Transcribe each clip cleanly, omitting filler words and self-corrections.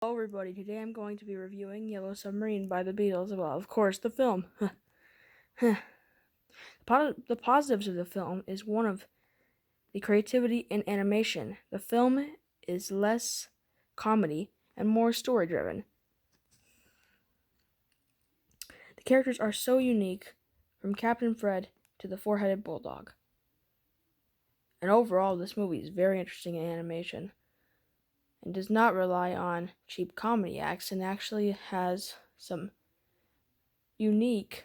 Hello everybody, today I'm going to be reviewing Yellow Submarine by the Beatles. Well, of course, the film. The positives of the film is one of the creativity in animation. The film is less comedy and more story-driven. The characters are so unique, from Captain Fred to the four-headed bulldog. And overall, this movie is very interesting in animation and does not rely on cheap comedy acts and actually has some unique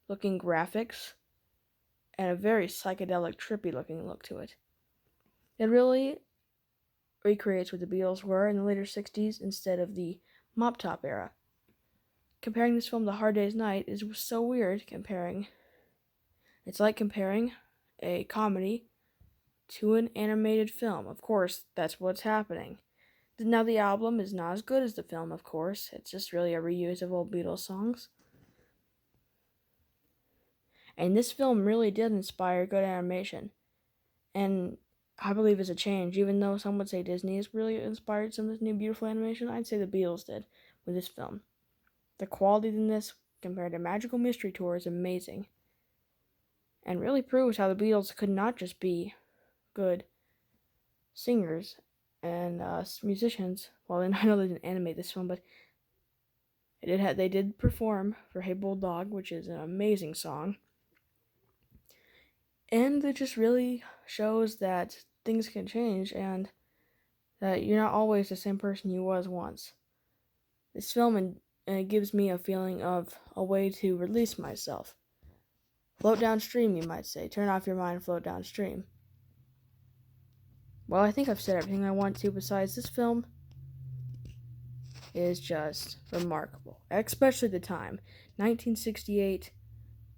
looking graphics and a very psychedelic, trippy looking look to it. It really recreates what the Beatles were in the later 60s instead of the mop top era. Comparing this film to Hard Day's Night is so weird It's like comparing a comedy to an animated film. Of course, that's what's happening. Now, the album is not as good as the film, of course. It's just really a reuse of old Beatles songs. And this film really did inspire good animation. And I believe it's a change. Even though some would say Disney has really inspired some of this new beautiful animation, I'd say the Beatles did with this film. The quality in this compared to Magical Mystery Tour is amazing. And really proves how the Beatles could not just be good singers and musicians. Well, I know they didn't animate this film, but they did perform for Hey Bulldog, which is an amazing song. And it just really shows that things can change and that you're not always the same person you was once. This film gives me a feeling of a way to release myself. Float downstream, you might say. Turn off your mind, float downstream. Well, I think I've said everything I want to. Besides, this film is just remarkable, especially the time. 1968,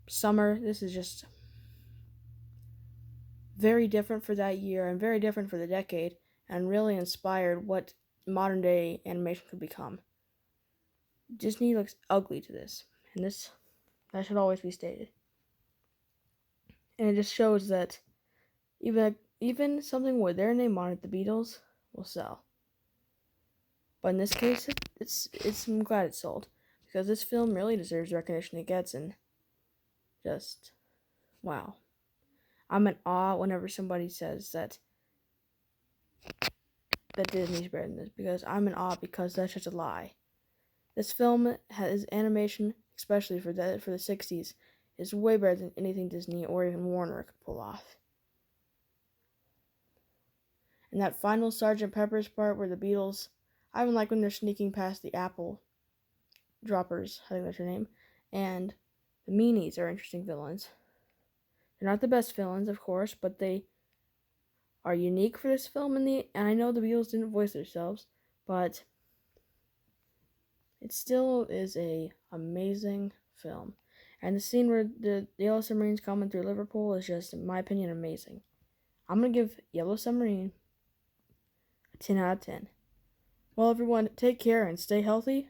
summer. This is just very different for that year and very different for the decade, and really inspired what modern day animation could become. Disney looks ugly to this, and that should always be stated. And it just shows that even something with their name on it, the Beatles, will sell. But in this case, I'm glad it sold, because this film really deserves the recognition it gets, and just wow. I'm in awe whenever somebody says that Disney's better than this, because I'm in awe because that's just a lie. This film has animation, especially for the 60s, is way better than anything Disney or even Warner could pull off. And that final Sgt. Pepper's part where the Beatles, I even like when they're sneaking past the apple droppers, I think that's their name, and the meanies are interesting villains. They're not the best villains, of course, but they are unique for this film, and I know the Beatles didn't voice themselves, but it still is a amazing film. And the scene where the Yellow Submarine's coming through Liverpool is just, in my opinion, amazing. I'm going to give Yellow Submarine a 10 out of 10. Well, everyone, take care and stay healthy.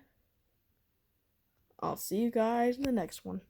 I'll see you guys in the next one.